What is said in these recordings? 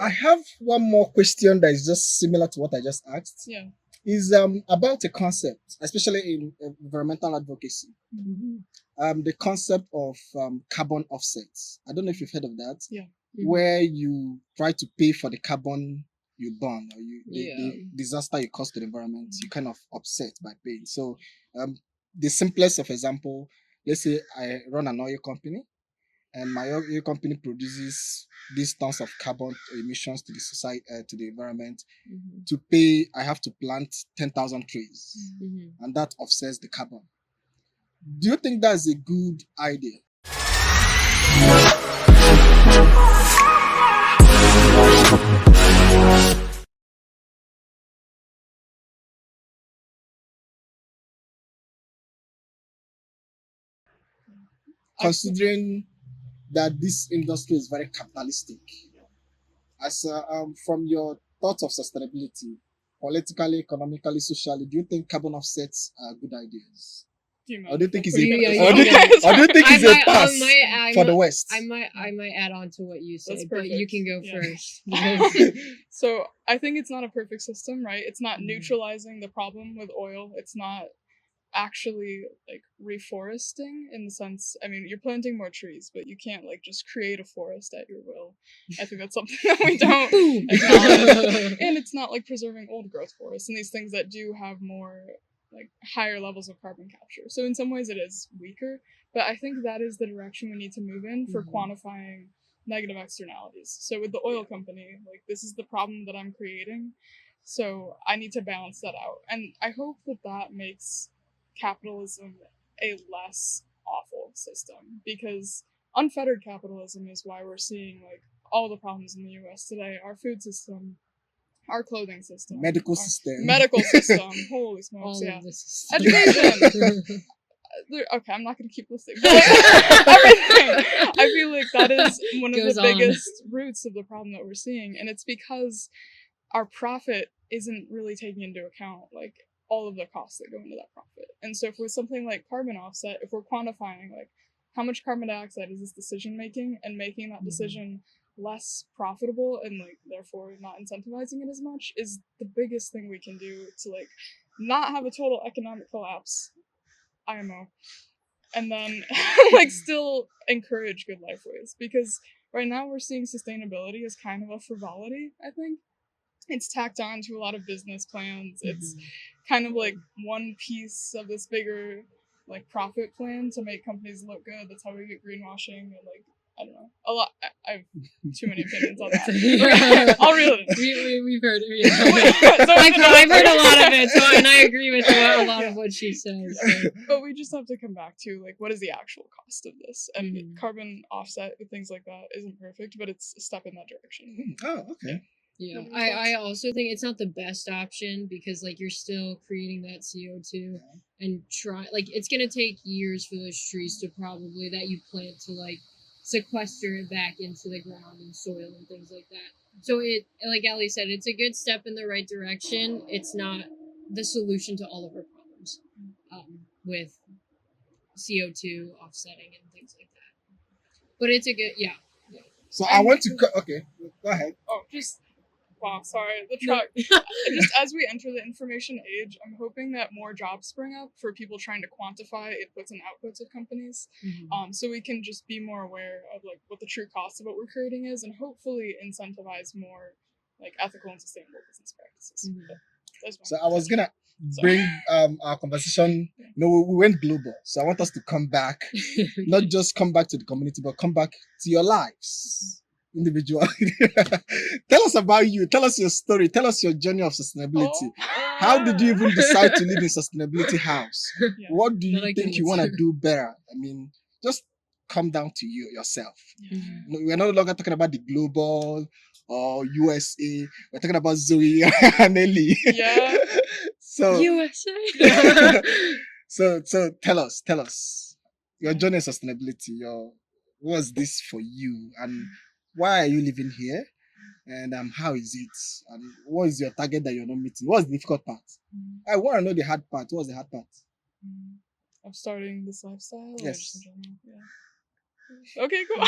I have one more question that is just similar to what I just asked. Yeah. Is about a concept, especially in environmental advocacy. The concept of carbon offsets. I don't know if you've heard of that. Yeah. Where you try to pay for the carbon you burn or the disaster you cause to the environment, you kind of offset by paying. So the simplest of example, let's say I run an oil company and my oil company produces these tons of carbon emissions to the society, to the environment. To pay, I have to plant 10,000 trees, and that offsets the carbon. Do you think that's a good idea? Considering that this industry is very capitalistic, as from your thoughts of sustainability, politically, economically, socially, do you think carbon offsets are good ideas? Or do you think it's a pass for the West? I might add on to what you said, but you can go first. So I think it's not a perfect system, right? It's not neutralizing the problem with oil. It's not actually like reforesting in the sense, I mean, you're planting more trees, but you can't like just create a forest at your will. I think that's something that we don't acknowledge. And it's not like preserving old growth forests and these things that do have more like higher levels of carbon capture. So in some ways it is weaker, but I think that is the direction we need to move in for quantifying negative externalities. So with the oil company, like this is the problem that I'm creating. So I need to balance that out. And I hope that that makes capitalism a less awful system, because unfettered capitalism is why we're seeing like all the problems in the US today. Our food system, our clothing system, medical system, holy smokes, all yeah, of this education. Okay, I'm not going to keep listing, but everything. I feel like that is one of the biggest roots of the problem that we're seeing, and it's because our profit isn't really taking into account like all of the costs that go into that profit. And so if with something like carbon offset, if we're quantifying like how much carbon dioxide is this decision making and making that decision less profitable and like therefore not incentivizing it as much, is the biggest thing we can do to like not have a total economic collapse, IMO, and then like still encourage good life ways. Because right now we're seeing sustainability as kind of a frivolity, I think. It's tacked on to a lot of business plans. It's kind of like one piece of this bigger like profit plan to make companies look good. That's how we get greenwashing and like I don't know. A lot. I have too many opinions on that. I'll reel it in. We've heard it. Yeah. So I've heard a lot of it, so and I agree with a lot of what she says. So. But we just have to come back to like what is the actual cost of this, and carbon offset and things like that isn't perfect, but it's a step in that direction. Oh, okay. Yeah, I also think it's not the best option because like you're still creating that CO2 and it's gonna take years for those trees to probably that you plant to like sequester it back into the ground and soil and things like that. So it, like Ali said, it's a good step in the right direction. It's not the solution to all of our problems with CO2 offsetting and things like that. But it's a good, yeah. So I want to okay, go ahead. Oh, wow, sorry, the truck. Just as we enter the information age, I'm hoping that more jobs spring up for people trying to quantify inputs and outputs of companies. So we can just be more aware of like what the true cost of what we're creating is, and hopefully incentivize more like ethical and sustainable business practices. So I was gonna bring our conversation. We went global, so I want us to come back, not just come back to the community, but come back to your lives. Individual. Tell us about you. Tell us your story. Tell us your journey of sustainability. How did you even decide to live in sustainability house? What do you think you want to do better? I mean, just come down to you yourself. We're no longer talking about the global or USA. We're talking about Zoe and Ellie. Yeah. So USA. so tell us your journey of sustainability. What's this for you, and why are you living here? And how is it? And what is your target that you're not meeting? What's the difficult part? I want to know the hard part. What's the hard part? Of starting this lifestyle? Yes. Yeah. Okay, cool.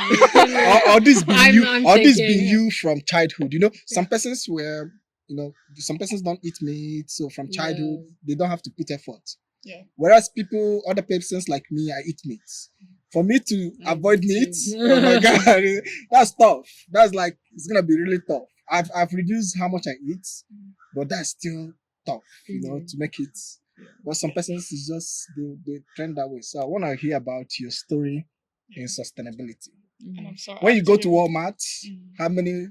Or this being I'm- you, I'm or this thinking. being you from childhood. You know, some persons were, you know, some persons don't eat meat, so from childhood Yeah. they don't have to put effort. Yeah. Whereas other persons like me, I eat meat. For me to I avoid do meat, too. oh my god, that's tough. That's like it's gonna be really tough. I've reduced how much I eat, but that's still tough, you know, Mhm. to make it. But some persons is just they trend that way. So I want to hear about your story in sustainability. And I'm sorry. When I you go to do- Walmart, Mm. how many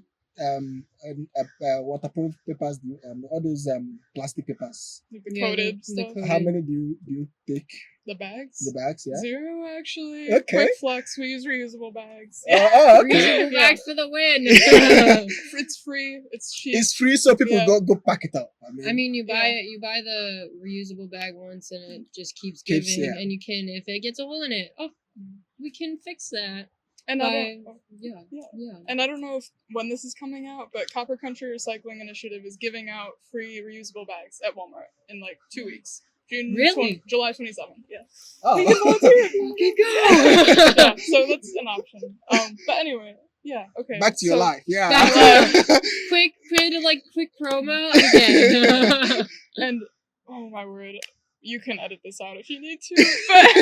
waterproof papers do you, all those plastic papers? Like the Yeah, coated the stuff. coated. How many do you take? The bags? The bags, yeah. 0 actually. Okay. Quick Flex, we use reusable bags. Okay. Reusable Yeah. bags for the win. It's free, it's cheap. It's free, so people Yeah. go pack it up. I mean, you buy Yeah. it. You buy the reusable bag once, and it just keeps Keeps, giving. yeah. And you can, if it gets a hole in it, we can fix that. and by, I don't yeah, yeah. yeah. And I don't know if when this is coming out, but Copper Country Recycling Initiative is giving out free reusable bags at Walmart in like 2 weeks. Really? July 27th. Yeah. Oh. We can volunteer. Okay, go. Yeah, so that's an option. But anyway, yeah, okay. Back to your so- life, yeah. Back to quick promo again. And oh my word, you can edit this out if you need to. But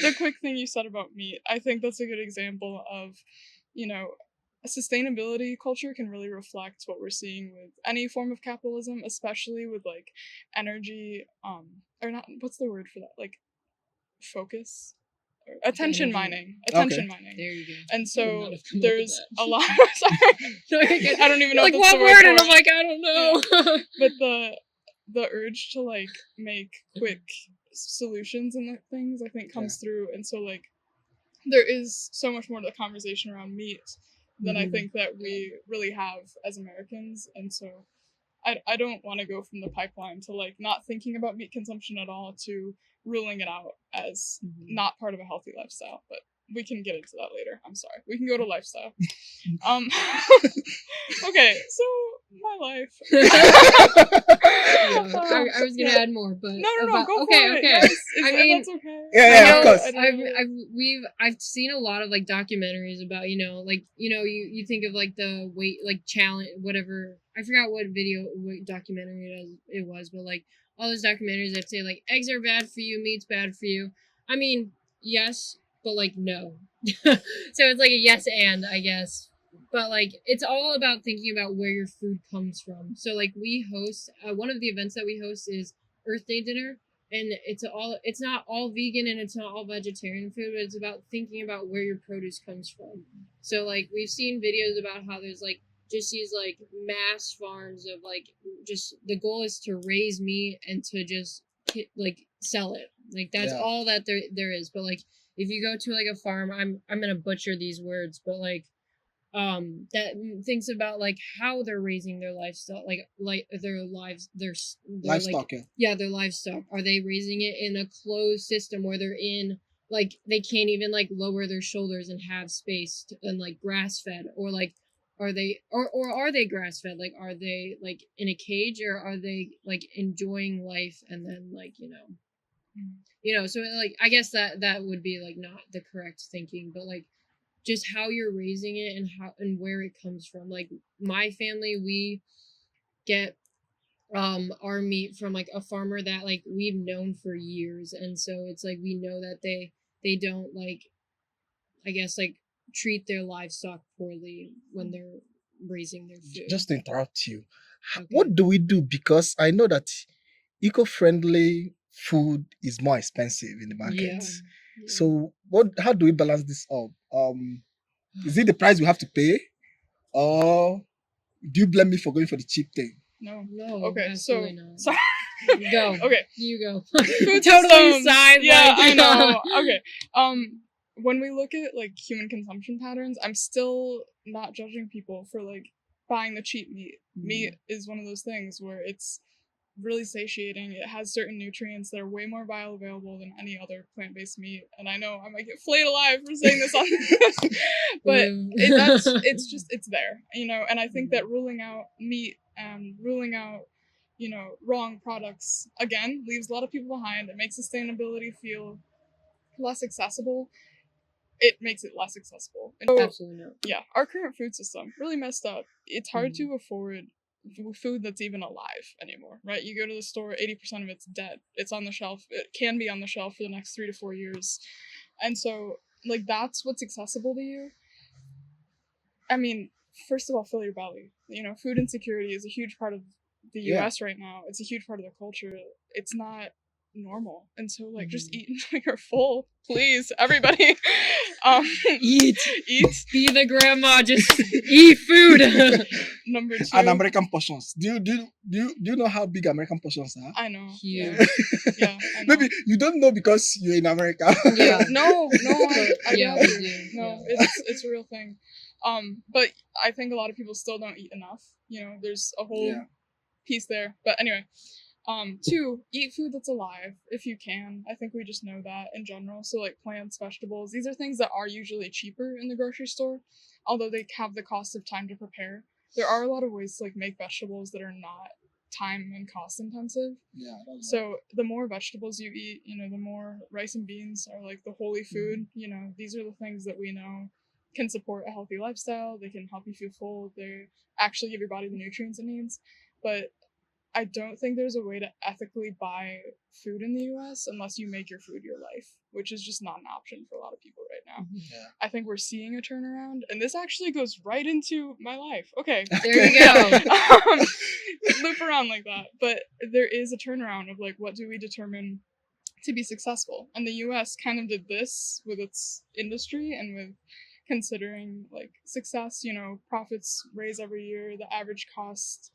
the quick thing you said about meat, I think that's a good example of, you know, a sustainability culture can really reflect what we're seeing with any form of capitalism, especially with like energy, or not, what's the word for that? Like focus? Or attention Energy. mining. Attention mining. There you go. And I would so not have come up with there's that. a lot. Sorry. I don't even know like if that's one the word, for and it. I'm like, I don't know. But the urge to like make quick solutions and things I think comes through, and so like there is so much more to the conversation around meat than I Mhm. think that we really have as Americans, and so I don't want to go from the pipeline to like not thinking about meat consumption at all to ruling it out as Mhm. not part of a healthy lifestyle, but we can get into that later. I'm sorry. We can go to lifestyle. Okay, so my life. I was gonna add more, but No, about- go okay, for it. okay. Yes, I mean, that's okay. Yeah, I of know, course. I've seen a lot of like documentaries about, you think of like the weight, like challenge, whatever. I forgot what documentary it was, but like all those documentaries that say like eggs are bad for you, meat's bad for you. I mean, yes, but like no. So it's like a yes and, I guess. But like it's all about thinking about where your food comes from. So like we host one of the events that we host is Earth Day dinner, and it's not all vegan and it's not all vegetarian food, but it's about thinking about where your produce comes from. So like we've seen videos about how there's like just these like mass farms of like, just the goal is to raise meat and to just like sell it. Like that's Yeah. all that there is. But like if you go to like a farm, I'm gonna butcher these words, but like that thinks about like how they're raising their livestock, like their lives, their Livestock, like, yeah. yeah, their livestock. Are they raising it in a closed system where they're in, like, they can't even like lower their shoulders and have space and like grass fed, or like are they, or are they grass fed? Like, are they like in a cage, or are they like enjoying life and then like so like I guess that would be like not the correct thinking, but like just how you're raising it and how and where it comes from. Like my family, we get our meat from like a farmer that like we've known for years, and so it's like we know that they don't like, I guess, like treat their livestock poorly when they're raising their food. Just to interrupt you, Okay. what do we do? Because I know that eco-friendly food is more expensive in the market. Yeah. So how do we balance this up? Is it the price we have to pay, or do you blame me for going for the cheap thing? No. No. Okay, so absolutely not. sorry. Go. Okay. You go. Food Totally systems. side. Yeah, like, I know. Okay. When we look at like human consumption patterns, I'm still not judging people for like buying the cheap meat. Mhm. Meat is one of those things where it's really satiating. It has certain nutrients that are way more bioavailable than any other plant-based meat. And I know I might get flayed alive for saying this on but it's there, and I think that ruling out meat and ruling out wrong products again leaves a lot of people behind. It makes sustainability feel less accessible. it makes it less accessible. And so, Absolutely not. yeah, our current food system really messed up. It's hard to afford food that's even alive anymore, right? You go to the store, 80% of it's dead. It's on the shelf. It can be on the shelf for the next 3 to 4 years. And so, like, that's what's accessible to you. I mean, first of all, fill your belly. You know, food insecurity is a huge part of the Yeah. US right now. It's a huge part of the culture. It's not normal. And so, like, just eat until you're full, please, everybody. Eat. Eat. Be the grandma. Just eat food. Number 2. And American portions. Do you know how big American portions are? I know. Huge. Yeah, I know. Maybe you don't know because you're in America. Yeah. No, I Yeah, got we you. do, No, yeah. it's a real thing. But I think a lot of people still don't eat enough. You know, there's a whole Yeah. piece there. But anyway, 2, eat food that's alive if you can. I think we just know that in general. So like plants, vegetables, these are things that are usually cheaper in the grocery store, although they have the cost of time to prepare. There are a lot of ways to like make vegetables that are not time and cost intensive. Yeah. That's So the more vegetables you eat, you know, the more rice and beans are like the holy food. You know, these are the things that we know can support a healthy lifestyle. They can help you feel full. They actually give your body the nutrients it needs. But I don't think there's a way to ethically buy food in the US unless you make your food your life, which is just not an option for a lot of people right now. Yeah. I think we're seeing a turnaround, and this actually goes right into my life. Okay. There you go. Loop around like that. But there is a turnaround of like, what do we determine to be successful? And the US kind of did this with its industry and with considering like success, you know, profits raise every year, the average cost,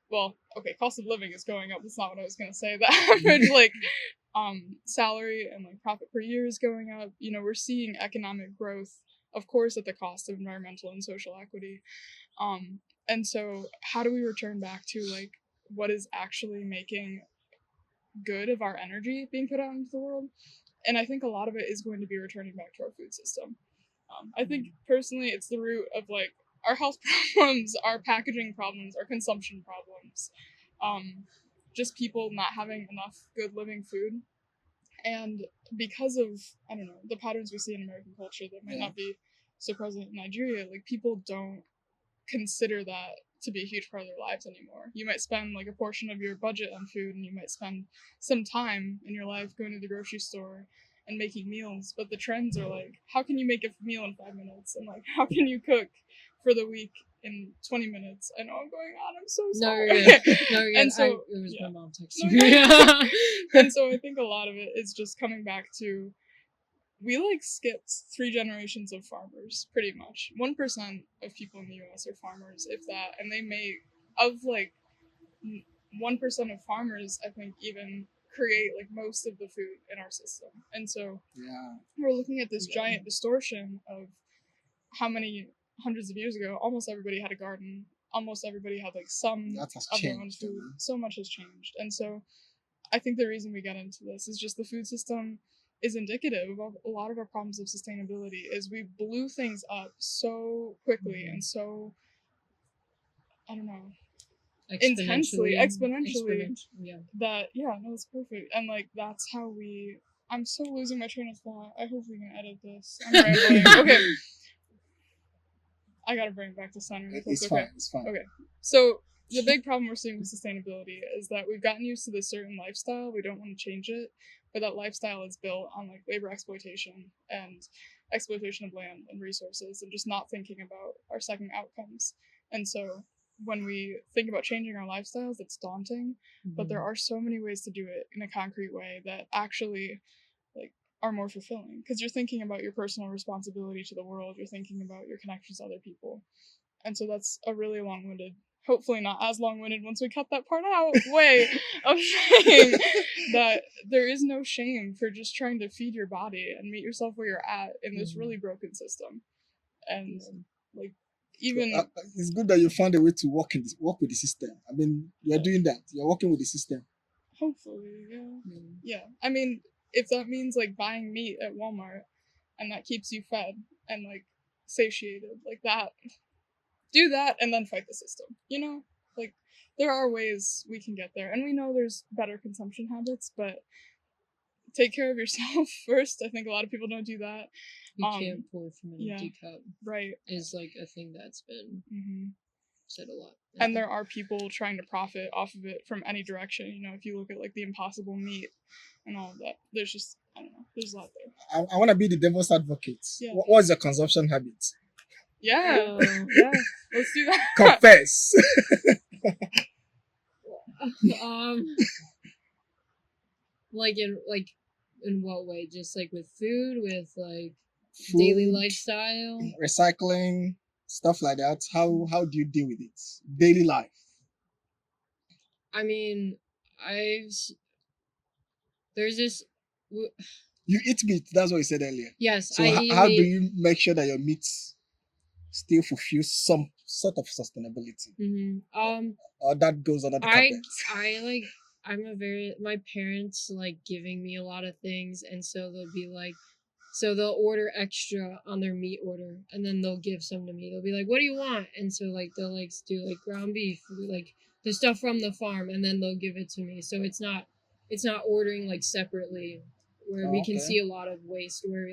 well, okay, cost of living is going up. That's not what I was gonna say. The average like salary and like profit per year is going up. You know, we're seeing economic growth, of course, at the cost of environmental and social equity. And so how do we return back to like what is actually making good of our energy being put out into the world? And I think a lot of it is going to be returning back to our food system. I think personally it's the root of like our health problems, our packaging problems, our consumption problems, just people not having enough good living food. And because of, I don't know, the patterns we see in American culture that might not be so present in Nigeria, like people don't consider that to be a huge part of their lives anymore. You might spend like a portion of your budget on food, and you might spend some time in your life going to the grocery store and making meals, but the trends are like, how can you make a meal in 5 minutes? And like, how can you cook for the week in 20 minutes? I know I'm going on, I'm so No, sorry. you're good. No, you're good. And so, it was yeah. my mom texting No, me. And so I think a lot of it is just coming back to, we like skipped 3 generations of farmers, pretty much. 1% of people in the US are farmers, if that, and they make, of like 1% of farmers, I think, even create like most of the food in our system. And so Yeah. we're looking at this giant distortion of how many hundreds of years ago almost everybody had a garden, almost everybody had like some That has of their own changed. food. So much has changed. And so I think the reason we get into this is just the food system is indicative of a lot of our problems of sustainability is we blew things up so quickly and so, I don't know, intensely, exponentially, Yeah. that, yeah, no, it's perfect. And like that's how we, I'm so losing my train of thought. I hope we can edit this. I'm rambling. Okay. I gotta bring it back to center. It's okay. fine. It's fine. Okay. So the big problem we're seeing with sustainability is that we've gotten used to this certain lifestyle. We don't want to change it, but that lifestyle is built on like labor exploitation and exploitation of land and resources, and just not thinking about our second outcomes. And so when we think about changing our lifestyles, it's daunting, but there are so many ways to do it in a concrete way that actually like are more fulfilling, because you're thinking about your personal responsibility to the world, you're thinking about your connections to other people. And so that's a really long-winded, hopefully not as long-winded once we cut that part out, way of saying that there is no shame for just trying to feed your body and meet yourself where you're at in this really broken system. And like even it's good that you found a way to work with the system. I mean, you're doing that. You're working with the system. hopefully, yeah. I mean, if that means like buying meat at Walmart and that keeps you fed and like satiated, like that, do that and then fight the system, you know? Like there are ways we can get there, and we know there's better consumption habits, but take care of yourself first. I think a lot of people don't do that. You can't pour from an yeah. empty cup. Right. Is like a thing that's been said a lot. And there are people trying to profit off of it from any direction. You know, if you look at like the Impossible Meat and all of that, there's just, I don't know, there's a lot there. I want to be the devil's advocate. Yeah. What's your consumption habit? Yeah, yeah. Let's do that. Confess. Like in what way? Just like with food, with like Food, daily lifestyle, recycling, stuff like that. How do you deal with it? Daily life. I mean, there's this. You eat meat. That's what you said earlier. Yes, So I eat how do meat. you make sure that your meat still fulfills some sort of sustainability? Or that goes under the carpet? My parents like giving me a lot of things, and so they'll be like, so they'll order extra on their meat order, and then they'll give some to me. They'll be like, "What do you want?" And so like they'll like do like ground beef, like the stuff from the farm, and then they'll give it to me. So it's not ordering like separately, where we can see a lot of waste, where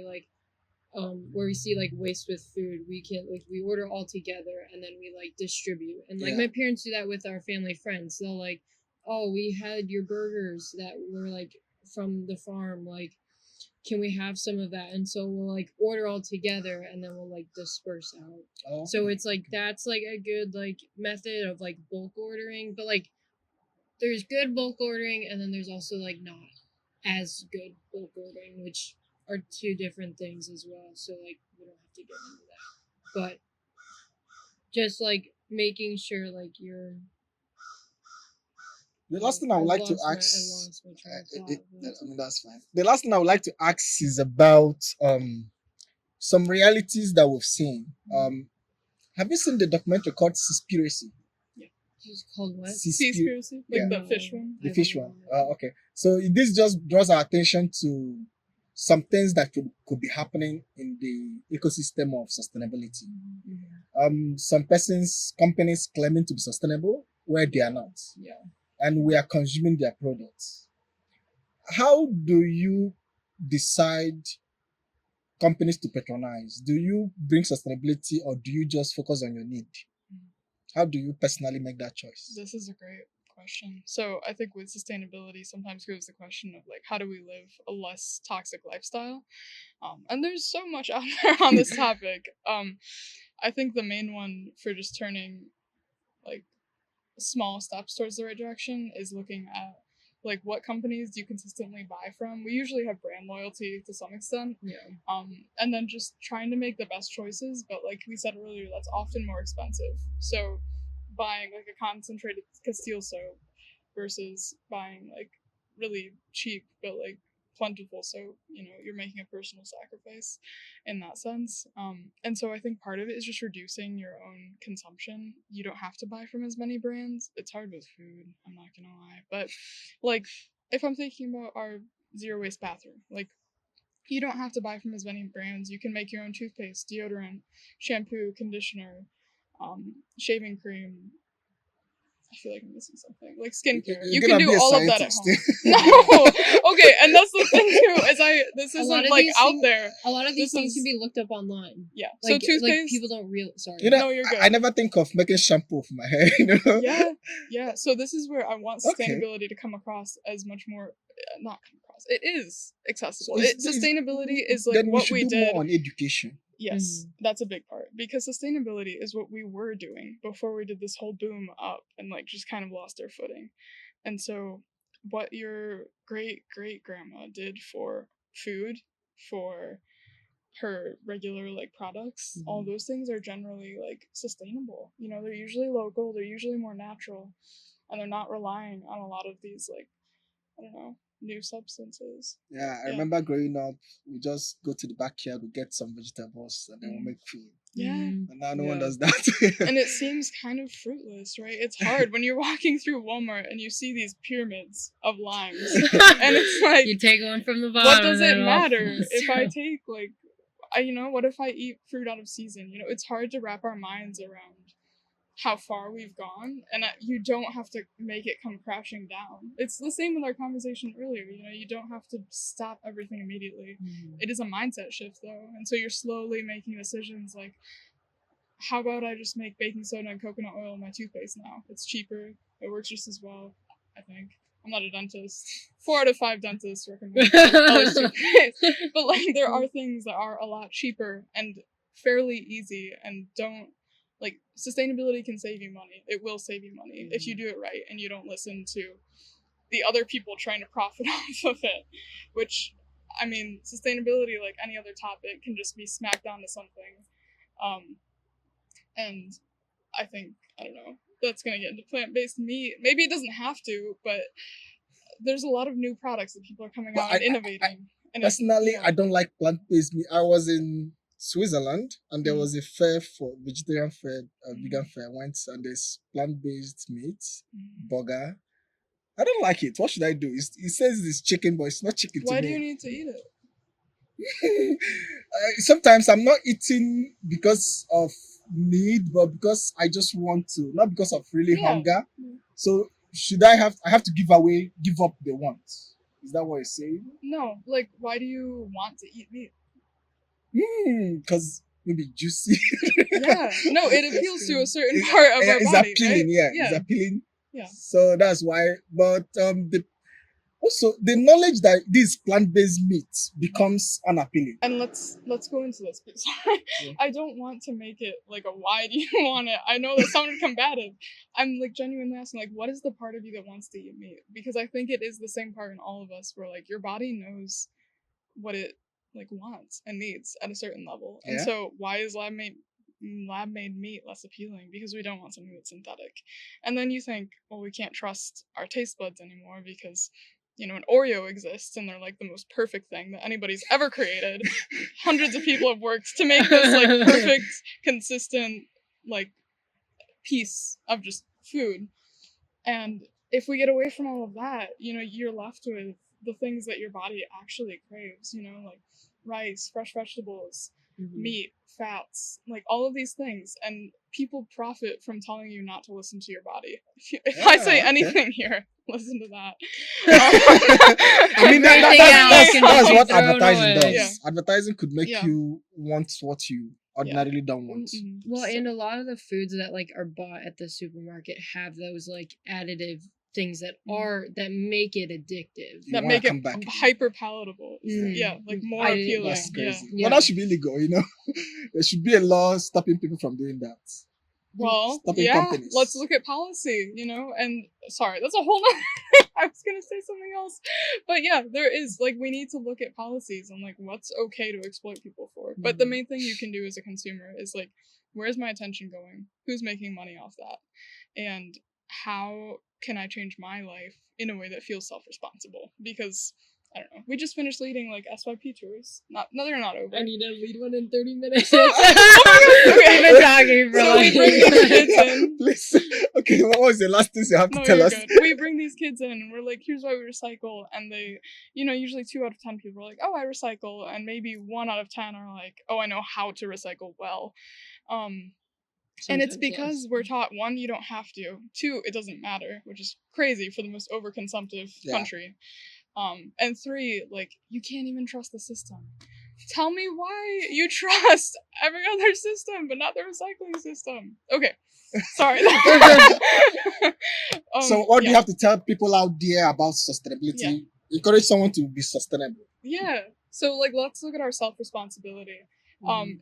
we see like waste with food. We order all together, and then we like distribute. And like my parents do that with our family friends. They'll like, "Oh, we had your burgers that were like from the farm, like can we have some of that?" And so we'll like order all together, and then we'll like disperse out. So it's like that's like a good like method of like bulk ordering. But like there's good bulk ordering, and then there's also like not as good bulk ordering, which are two different things as well. So like we don't have to get into that. But just like making sure like you're. The last thing I would like to ask, that's fine. The last thing I would like to ask is about some realities that we've seen. Have you seen the documentary called Seaspiracy? Yeah. It's called what? Seaspiracy? Like the fish one? The fish one. Okay. So this just draws our attention to some things that could be happening in the ecosystem of sustainability. Some companies claiming to be sustainable where they are not. Yeah. And we are consuming their products. How do you decide companies to patronize? Do you bring sustainability, or do you just focus on your need? How do you personally make that choice? This is a great question. So I think with sustainability sometimes goes the question of like, how do we live a less toxic lifestyle? And there's so much out there on this topic. I think the main one for just turning like small steps towards the right direction is looking at like what companies do you consistently buy from. We usually have brand loyalty to some extent. And then just trying to make the best choices, but like we said earlier, that's often more expensive. So buying like a concentrated Castile soap versus buying like really cheap but like plentiful soap, you know, you're making a personal sacrifice in that sense. And so I think part of it is just reducing your own consumption. You don't have to buy from as many brands. It's hard with food, I'm not gonna lie, but like if I'm thinking about our zero waste bathroom, like you don't have to buy from as many brands. You can make your own toothpaste, deodorant, shampoo, conditioner, shaving cream. I feel like I'm missing something. Like skincare. You can do all of that at home. No! Okay, and that's the thing too, this isn't like out there. A lot of these things can be looked up online. Yeah. Like, so toothpaste. Like people don't sorry. You know, no, you're good. I never think of making shampoo for my hair, you know? Yeah. So this is where I want sustainability to come across as much more, not come across. It is accessible. Sustainability is like what we did. More on education. Yes, that's a big part, because sustainability is what we were doing before we did this whole boom up and like just kind of lost our footing. And so what your great grandma did for food, for her regular like products, all those things are generally like sustainable. You know, they're usually local, they're usually more natural, and they're not relying on a lot of these like, I don't know, new substances. I remember growing up, we just go to the backyard, we get some vegetables, and then we'll make food. And now no one does that. And it seems kind of fruitless, right? It's hard when you're walking through Walmart and you see these pyramids of limes. And it's like, you take one from the bottom. What does it matter if I take what if I eat fruit out of season? You know, it's hard to wrap our minds around how far we've gone, and you don't have to make it come crashing down. It's the same with our conversation earlier. You don't have to stop everything immediately. It is a mindset shift though, and so you're slowly making decisions like, how about I just make baking soda and coconut oil in my toothpaste now? It's cheaper. It works just as well, I think. I'm not a dentist. 4 out of 5 dentists recommend Ellie's toothpaste. But like, there are things that are a lot cheaper and fairly easy, and don't like, sustainability can save you money. It will save you money if you do it right and you don't listen to the other people trying to profit off of it. Which, I mean, sustainability, like any other topic, can just be smacked onto something. And I think, I don't know, that's going to get into plant-based meat. Maybe it doesn't have to, but there's a lot of new products that people are coming out and innovating. Personally, I don't like plant-based meat. I was in Switzerland and there was a fair for vegetarian fair, vegan fair. I went and there's plant-based meat, burger. I don't like it. What should I do? It says it's chicken, but it's not chicken to me. Why do you need to eat it? Sometimes I'm not eating because of need, but because I just want to, not because of really hunger. So should I have to give up the want? Is that what you're saying? No, like, why do you want to eat meat? Because maybe juicy. Yeah, no, it appeals to a certain part of our it's body. appealing, right? It's appealing. Yeah. So that's why. But also the knowledge that this plant-based meat becomes unappealing. And let's go into this. I don't want to make it like a why do you want it. I know that sounded combative. I'm like genuinely asking, like, what is the part of you that wants to eat meat? Because I think it is the same part in all of us, where like your body knows what it like wants and needs at a certain level. And so why is lab made meat less appealing? Because we don't want something that's synthetic. And then you think, well, we can't trust our taste buds anymore because an Oreo exists and they're like the most perfect thing that anybody's ever created. Hundreds of people have worked to make this like perfect, consistent like piece of just food. And if we get away from all of that, you're left with the things that your body actually craves, like rice, fresh vegetables, meat, fats, like all of these things. And people profit from telling you not to listen to your body. If I say anything here, listen to that. I mean, that's what advertising does. Yeah. Advertising could make you want what you ordinarily don't want. Well, and a lot of the foods that like are bought at the supermarket have those like additive things that make it addictive, that make it hyper palatable. Yeah, like more appealing. That's crazy. Well, that should be illegal. There should be a law stopping people from doing that. Well, stopping companies. Let's look at policy. And sorry, that's a whole nother. I was gonna say something else, but there is like, we need to look at policies and like what's okay to exploit people for. But the main thing you can do as a consumer is like, where's my attention going? Who's making money off that? And how can I change my life in a way that feels self-responsible? Because I don't know. We just finished leading like SYP tours. They're not over. I need to lead one in 30 minutes. Okay. We've been talking for so we bring these kids in. Please. Okay, what was the last thing you have to tell us? Good. We bring these kids in and we're like, here's why we recycle. And they, usually 2 out of 10 people are like, oh, I recycle. And maybe 1 out of 10 are like, oh, I know how to recycle well. And it's because we're taught, 1, you don't have to. 2, it doesn't matter, which is crazy for the most overconsumptive country. And 3, like, you can't even trust the system. Tell me why you trust every other system, but not the recycling system. Okay, sorry. So what do you have to tell people out there about sustainability? Encourage someone to be sustainable. Yeah. So like, let's look at our self-responsibility.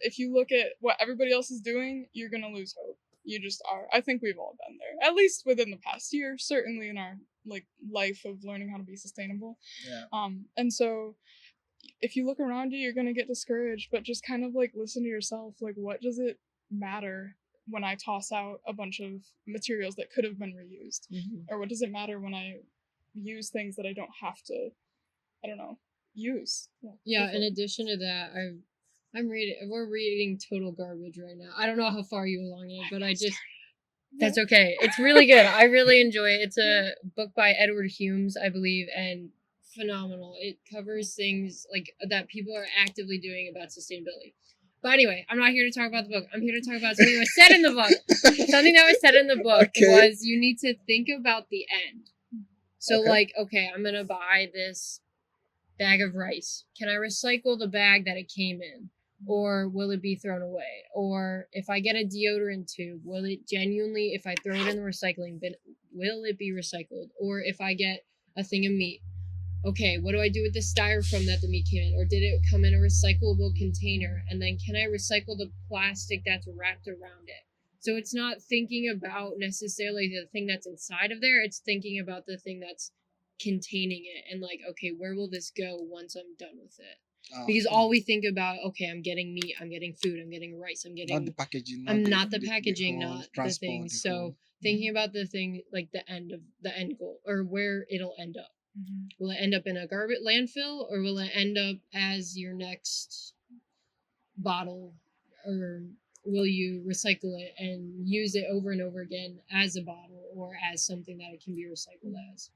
If you look at what everybody else is doing, you're gonna lose hope. You just are. I think we've all been there, at least within the past year, certainly in our like life of learning how to be sustainable. And so if you look around you, you're gonna get discouraged, but just kind of like listen to yourself. Like, what does it matter when I toss out a bunch of materials that could have been reused? Or what does it matter when I use things that I don't have to, I don't know, use? In addition to that, we're reading Total Garbage right now. I don't know how far you along in it, but that's okay. It's really good. I really enjoy it. It's a book by Edward Humes, I believe, and phenomenal. It covers things like that people are actively doing about sustainability. But anyway, I'm not here to talk about the book. I'm here to talk about something that was said in the book. Something that was said in the book was you need to think about the end. So like, okay, I'm gonna buy this bag of rice. Can I recycle the bag that it came in? Or will it be thrown away? Or if I get a deodorant tube, will it genuinely, if I throw it in the recycling bin, will it be recycled? Or if I get a thing of meat, okay, what do I do with the styrofoam that the meat came in? Or did it come in a recyclable container? And then can I recycle the plastic that's wrapped around it? So it's not thinking about necessarily the thing that's inside of there. It's thinking about the thing that's containing it. And like, okay, where will this go once I'm done with it? Because all we think about, okay, I'm getting meat, I'm getting food, I'm getting rice, I'm getting... Not the packaging. I'm not the packaging, not the thing. So thinking about the thing, like the end goal, or where it'll end up. Mm-hmm. Will it end up in a garbage landfill, or will it end up as your next bottle, or will you recycle it and use it over and over again as a bottle or as something that it can be recycled as?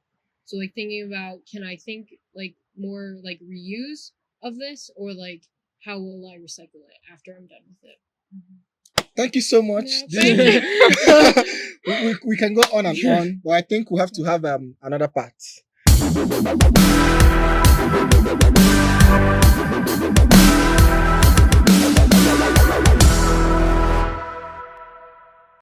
So like thinking about, can I think like more like reuse of this, or like how will I recycle it after I'm done with it? Mm-hmm. Thank you so much. Yeah, thank you. we can go on and on, but I think we have to have another part.